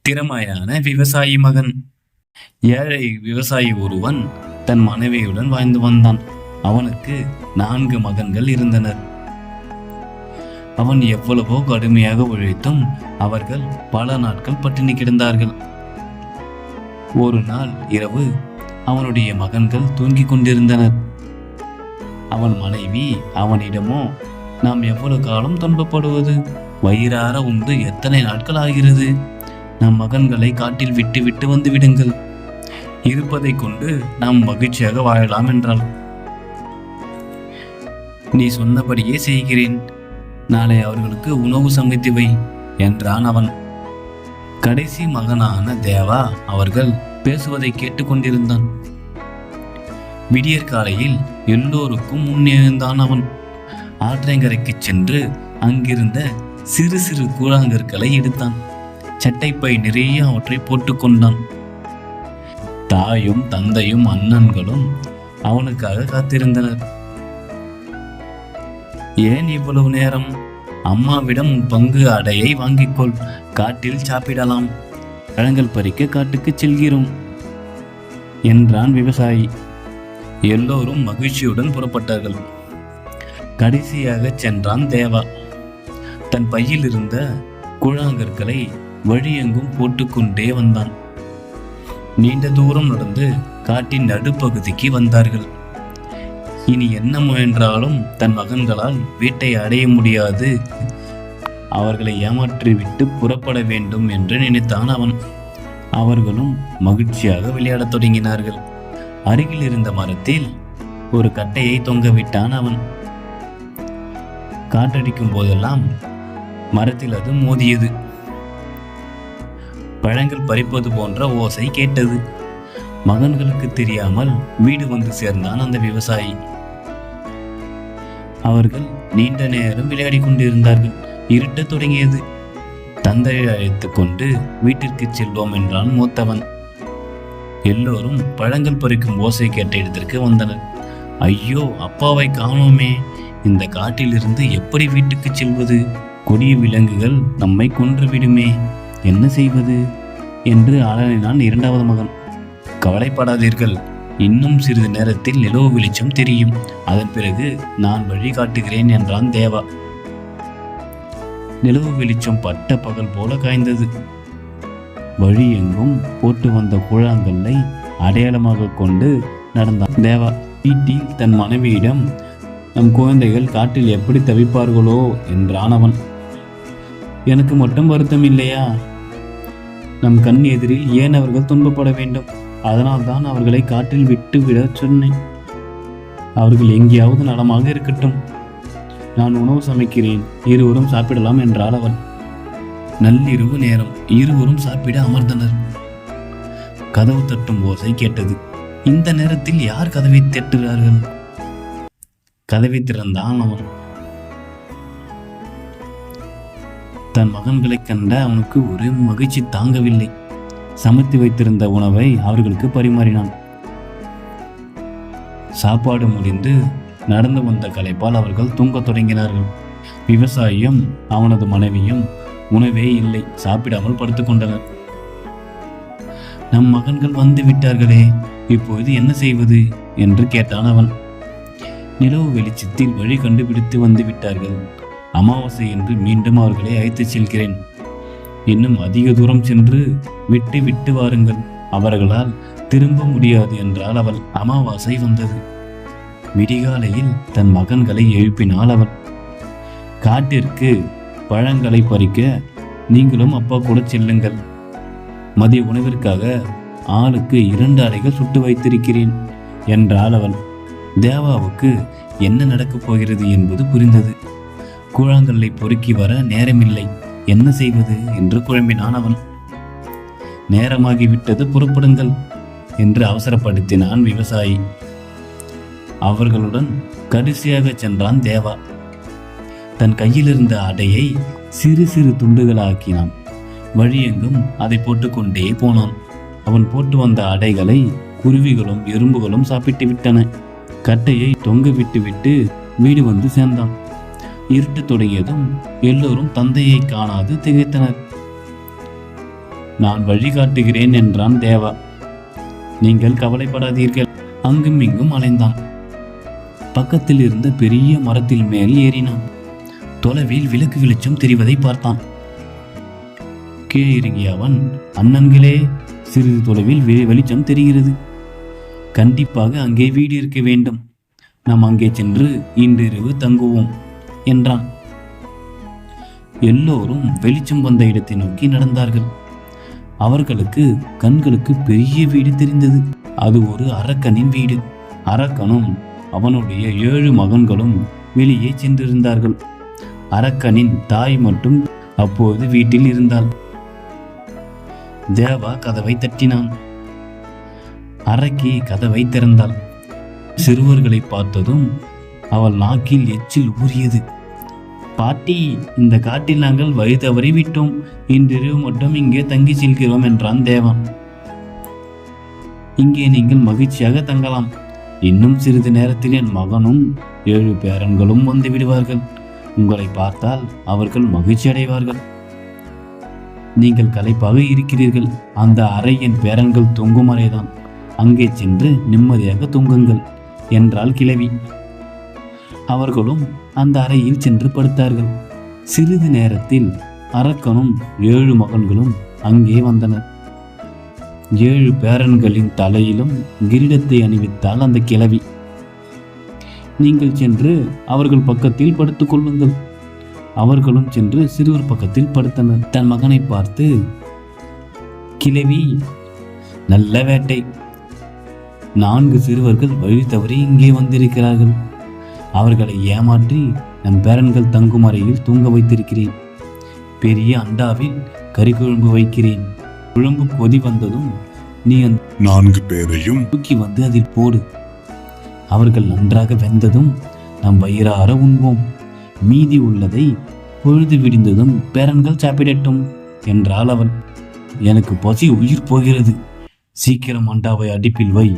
திறமையான விவசாயி மகன். ஏழை விவசாயி ஒருவன் தன் மனைவியுடன் வாழ்ந்து வந்தான். அவனுக்கு 4 மகன்கள் இருந்தனர். அவன் எவ்வளவோ கடுமையாக உழைத்தும் அவர்கள் பல நாட்கள் பட்டினி கிடந்தார்கள். ஒரு நாள் இரவு அவனுடைய மகன்கள் தூங்கிக் கொண்டிருந்தனர். அவன் மனைவி அவனிடமோ, நாம் எவ்வளவு காலம் துன்பப்படுவது? வயிறார உண்டு எத்தனை நாட்கள் ஆகிறது? நம் மகன்களை காட்டில் விட்டு விட்டு வந்து விடுங்கள். இருப்பதை கொண்டு நாம் மகிழ்ச்சியாக வாழலாம் என்றாள். நீ சொன்னபடியே செய்கிறேன். நாளை அவர்களுக்கு உணவு சமைத்து வை என்றான் அவன். கடைசி மகனான தேவா அவர்கள் பேசுவதை கேட்டுக்கொண்டிருந்தான். விடியற் காலையில் எல்லோருக்கும் முன்னெழுந்தான் அவன். ஆற்றங்கரைக்கு சென்று அங்கிருந்த சிறு சிறு கூழாங்கற்களை எடுத்தான். சட்டைப்பை நிறைய அவற்றை போட்டுக்கொண்டான். தாயும் தந்தையும் அண்ணன்களும் அவனுக்காக காத்திருந்தனர். ஏன் இவ்வளவு நேரம்? அம்மாவிடம் பங்கு அடையை வாங்கிக்கொள், காட்டில் சாப்பிடலாம். பழங்கள் பறிக்க காட்டுக்கு செல்கிறோம் என்றான் விவசாயி. எல்லோரும் மகிழ்ச்சியுடன் புறப்பட்டார்கள். கடைசியாக சென்றான் தேவா. தன் பையில் இருந்த கூழாங்கற்களை வழியெங்கும் போட்டுக்கொண்டே வந்தான். நீண்ட தூரம் நடந்து காட்டின் நடுப்பகுதிக்கு வந்தார்கள். இனி என்ன முயன்றாலும் தன் மகன்களால் வீட்டை அடைய முடியாது. அவர்களை ஏமாற்றிவிட்டு புறப்பட வேண்டும் என்று நினைத்தான் அவன். அவர்களும் மகிழ்ச்சியாக விளையாடத் தொடங்கினார்கள். அருகில் இருந்த மரத்தில் ஒரு கட்டையை தொங்கவிட்டான் அவன். காற்றடிக்கும் போதெல்லாம் மரத்தில் அது மோதியது. பழங்கள் பறிப்பது போன்ற ஓசை கேட்டது. மகன்களுக்கு தெரியாமல் வீடு வந்து சேர்ந்தான் அந்த விவசாயி. அவர்கள் நீண்ட நேரம் விளையாடி கொண்டிருந்தார்கள். இருட்டத் தொடங்கியது. தந்தையை அழைத்து கொண்டு வீட்டிற்கு செல்வோம் என்றான் மூத்தவன். எல்லோரும் பழங்கள் பறிக்கும் ஓசை கேட்ட இடத்திற்கு வந்தனர். ஐயோ, அப்பாவை காணோமே! இந்த காட்டிலிருந்து எப்படி வீட்டுக்கு செல்வது? கொடிய விலங்குகள் நம்மை கொன்றுவிடுமே, என்ன செய்வது என்று அலறினான் இரண்டாவது மகன். கவலைப்படாதீர்கள், இன்னும் சிறிது நேரத்தில் நிலவு வெளிச்சம் தெரியும். அதன் பிறகு நான் வழி காட்டுகிறேன் என்றான் தேவா. நிலவு வெளிச்சம் பட்ட பகல் போல காய்ந்தது. வழி எங்கும் போட்டு வந்த கூழாங்கல்லை அடையாளமாக கொண்டு நடந்தான் தேவா. வீட்டில் தன் மனைவியிடம், நம் குழந்தைகள் காட்டில் எப்படி தவிப்பார்களோ என்றான் அவன். எனக்கு மட்டும் வருத்தம் இல்லையா? நம் கண் எதிரில் ஏன் அவர்கள் துன்பப்பட வேண்டும்? அதனால்தான் அவர்களை காட்டில் விட்டு விட சொன்னேன். அவர்கள் எங்கேயாவது நலமாக இருக்கட்டும். நான் உணவு சமைக்கிறேன், இருவரும் சாப்பிடலாம் என்றாள் அவள். நள்ளிரவு நேரம். இருவரும் சாப்பிட அமர்ந்தனர். கதவு தட்டும் ஓசை கேட்டது. இந்த நேரத்தில் யார் கதவை தட்டுகிறார்கள்? கதவை திறந்தான் அவன். தன் மகன்களை கண்ட அவனுக்கு ஒரு மகிழ்ச்சி தாங்கவில்லை. சமைத்து வைத்திருந்த உணவை அவர்களுக்கு பரிமாறினான். சாப்பாடு முடிந்து நடந்து வந்த களைப்பால் அவர்கள் தூங்கத் தொடங்கினார்கள். விவசாயியும் அவனது மனைவியும் உணவே இல்லை, சாப்பிடாமல் படுத்துக்கொண்டனர். நம் மகன்கள் வந்து விட்டார்களே, இப்பொழுது என்ன செய்வது என்று கேட்டான் அவன். நிலவு வெளிச்சத்தில் வழி கண்டுபிடித்து வந்து விட்டார்கள். அமாவாசை என்று மீண்டும் அவர்களை அழைத்துச் செல்கிறேன். இன்னும் அதிக தூரம் சென்று விட்டு விட்டு வாருங்கள், அவர்களால் திரும்ப முடியாது என்றால் அவள். அமாவாசை வந்தது. விடிகாலையில் தன் மகன்களை எழுப்பினாள் அவள். காட்டிற்கு பழங்களை பறிக்க நீங்களும் அப்பா கூட செல்லுங்கள். மதிய உணவிற்காக ஆளுக்கு 2 அறைகள் சுட்டு வைத்திருக்கிறேன் என்றாள் அவள். தேவாவுக்கு என்ன நடக்கப் போகிறது என்பது புரிந்தது. கூழாங்கல்லை பொறுக்கி வர நேரமில்லை, என்ன செய்வது என்று குழம்பினான் அவன். நேரமாகிவிட்டது, புறப்படுங்கள் என்று அவசரப்படுத்தினான் விவசாயி. அவர்களுடன் கடைசியாக சென்றான் தேவா. தன் கையில் இருந்த அடையை சிறு சிறு துண்டுகளாக்கினான். வழியெங்கும் அதை போட்டுக்கொண்டே போனான். அவன் போட்டு வந்த அடைகளை குருவிகளும் எறும்புகளும் சாப்பிட்டு விட்டன. கட்டையை தொங்க விட்டு விட்டு வீடு வந்து சேர்ந்தான். இருட்டு தொடங்கியதும் எல்லோரும் தந்தையை காணாது திகைத்தனர். நான் வழிகாட்டுகிறேன் என்றான் தேவா. நீங்கள் கவலைப்படாதீர்கள். அங்கும் இங்கும் அலைந்தான். பக்கத்தில் இருந்த பெரிய மரத்தில் மேல் ஏறினான். தொலைவில் விளக்கு வெளிச்சம் தெரிவதை பார்த்தான். கீழே இறங்கிய அவன், அண்ணன்களே, சிறிது தொலைவில் வெளிச்சம் தெரிகிறது. கண்டிப்பாக அங்கே வீடு இருக்க வேண்டும். நாம் அங்கே சென்று இன்றிரவு தங்குவோம் என்றான். எல்லோரும் வெளிச்சம் வந்த இடத்தை நோக்கி நடந்தார்கள். அவர்களுக்கு கண்களுக்கு பெரிய வீடு தெரிந்தது. அது ஒரு அரக்கனின் வீடு. அரக்கனும் அவனுடைய 7 மகன்களும் வெளியே சென்றிருந்தார்கள். அரக்கனின் தாய் மட்டும் அப்போது வீட்டில் இருந்தாள். தேவா கதவை தட்டினான். அரக்கி கதவை திறந்தாள். சிறுவர்களை பார்த்ததும் அவள் நாக்கில் எச்சில் ஊறியது. பாட்டி, இந்த காட்டில் நாங்கள் வழி தவறி விட்டோம். இன்றிரவு மட்டும் இங்கே தங்கி செல்கிறோம் என்றான் தேவா. இங்கே நீங்கள் மகிழ்ச்சியாக தங்கலாம். இன்னும் சிறிது நேரத்தில் என் மகனும் 7 பேரன்களும் வந்து விடுவார்கள். உங்களை பார்த்தால் அவர்கள் மகிழ்ச்சி அடைவார்கள். நீங்கள் களைப்பாக இருக்கிறீர்கள். அந்த அறை என் பேரன்கள் தூங்கும் அறைதான். அங்கே சென்று நிம்மதியாக தூங்குங்கள் என்றாள் கிழவி. அவர்களும் அந்த அறையில் சென்று படுத்தார்கள். சிறிது நேரத்தில் அரக்கனும் 7 மகன்களும் அங்கே வந்தனர். 7 பேரன்களின் தலையிலும் கிரீடத்தை அணிவித்தாள் அந்த கிழவி. நீங்கள் சென்று அவர்கள் பக்கத்தில் படுத்துக் கொள்ளுங்கள். அவர்களும் சென்று சிறுவர் பக்கத்தில் படுத்தனர். தன் மகனை பார்த்து, கிழவி, நல்ல வேட்டை. 4 சிறுவர்கள் வழி தவறி இங்கே வந்திருக்கிறார்கள். அவர்களை ஏமாற்றி நம் பேரன்கள் தங்கும் அறையில் தூங்க வைத்திருக்கிறேன். பெரிய அண்டாவில் கறி குழம்பு வைக்கிறேன். குழம்பு கொதி வந்ததும் நீ அந்த 4 பேரையும் தூக்கி வந்து அதில் போடு. அவர்கள் நன்றாக வெந்ததும் நாம் வயிறார உண்போம். மீதி உள்ளதை பொழுது விடிந்ததும் பேரன்கள் சாப்பிடட்டும் என்றாள் அவள். எனக்கு பசி உயிர் போகிறது. சீக்கிரம் அண்டாவை அடுப்பில் வை.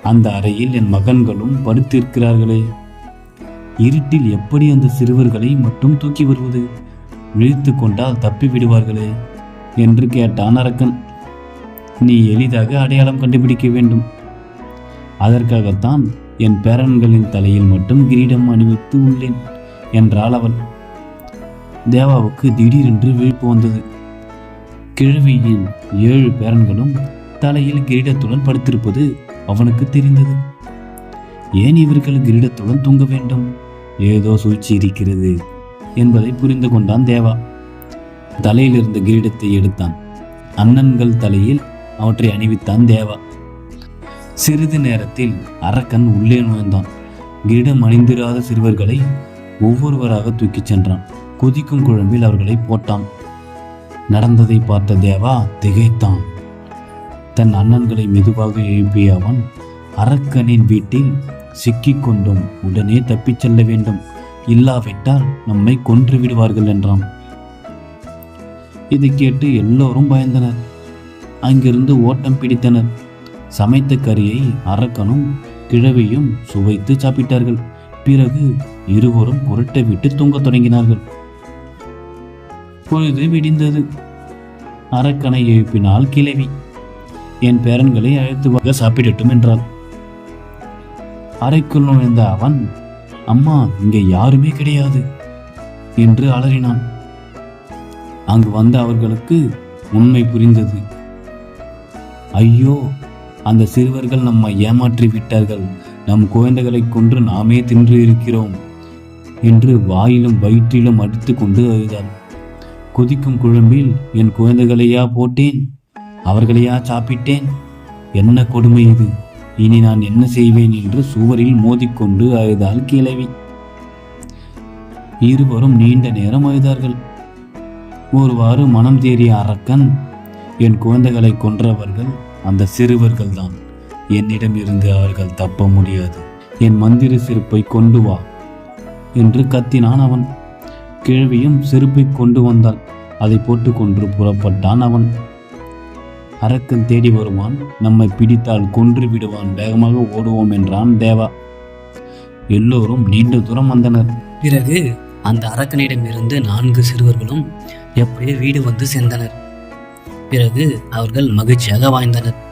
அந்த அறையில் என் மகன்களும் படுத்திருக்கிறார்களே. இருட்டில் எப்படி அந்த சிறுவர்களை மட்டும் தூக்கி வருவது? விழித்து கொண்டால் தப்பி விடுவார்களே என்று கேட்டான் அரக்கன். நீ எளிதாக அடையாளம் கண்டுபிடிக்க வேண்டும். அதற்காகத்தான் என் பேரன்களின் தலையில் மட்டும் கிரீடம் அணிவித்து உள்ளேன் என்றாள் அவள். தேவாவுக்கு திடீரென்று விழிப்பு வந்தது. கிழவியின் 7 பேரன்களும் தலையில் கிரீடத்துடன் படுத்திருப்பது அவனுக்கு தெரிந்தது. ஏன் இவர்கள் கிரீடத்துடன் தூங்க வேண்டும்? ஏதோ சூழ்ச்சி இருக்கிறது என்பதை புரிந்து கொண்டான் தேவா. தலையில் இருந்த கிரீடத்தை எடுத்தான். அண்ணன்கள் தலையில் அவற்றை அணிவித்தான் தேவா. சிறிது நேரத்தில் அரக்கன் உள்ளே நுழைந்தான். கிரீடம் அணிந்திராத சிறுவர்களை ஒவ்வொருவராக தூக்கிச் சென்றான். கொதிக்கும் குழம்பில் அவர்களை போட்டான். நடந்ததை பார்த்த தேவா திகைத்தான். தன் அண்ணன்களை மெதுவாக எழுப்பிய அவன், அரக்கனின் வீட்டில் சிக்கிக்கொண்டும் உடனே தப்பிச் செல்ல வேண்டும். இல்லாவிட்டால் நம்மை கொன்று விடுவார்கள் என்றான். இதை கேட்டு எல்லோரும் பயந்தனர். அங்கிருந்து ஓட்டம் பிடித்தனர். சமைத்த கறியை அரக்கனும் கிழவியும் சுவைத்து சாப்பிட்டார்கள். பிறகு இருவரும் புரட்டை விட்டு தூங்கத் தொடங்கினார்கள். பொழுது விடிந்தது. அரக்கனை எழுப்பினால் கிழவி. என் பேரன்களை அழைத்து சாப்பிடட்டும் என்றாள். அறைக்குள் நுழைந்த அவன், அம்மா, இங்கே யாருமே கிடையாது என்று அலறினான். அங்கு வந்த அவர்களுக்கு உண்மை புரிந்தது. ஐயோ, அந்த சிறுவர்கள் நம்மை ஏமாற்றி விட்டார்கள். நம் குழந்தைகளை கொன்று நாமே தின்று இருக்கிறோம் என்று வாயிலும் வயிற்றிலும் அடித்து கொண்டு அழுதாள். கொதிக்கும் குழம்பில் என் குழந்தைகளையா போட்டேன்? அவர்களையா சாப்பிட்டேன்? என்ன கொடுமை இது! இனி நான் என்ன செய்வேன் என்று சுவரில் மோதிக்கொண்டு அழுதாள் கிழவி. இருவரும் நீண்ட நேரம் அழுதார்கள். ஒருவாறு மனம் தேறிய அரக்கன், என் குழந்தைகளை கொன்றவர்கள் அந்த சிறுவர்கள் தான். என்னிடம் இருந்து அவர்கள் தப்ப முடியாது. என் மந்திர செருப்பை கொண்டு வா என்று கத்தினான் அவன். கிழவியும் செருப்பை கொண்டு வந்தாள். அதை போட்டுக்கொண்டு புறப்பட்டான் அவன். அரக்கன் தேடி வருவான், நம்மை பிடித்தால் கொன்று விடுவான், வேகமாக ஓடுவோம் என்றான் தேவா. எல்லோரும் நீண்ட தூரம் வந்தனர். பிறகு அந்த அரக்கனிடமிருந்து 4 சிறுவர்களும் எப்படியோ வீடு வந்து சேர்ந்தனர். பிறகு அவர்கள் மகிழ்ச்சியாக வாழ்ந்தனர்.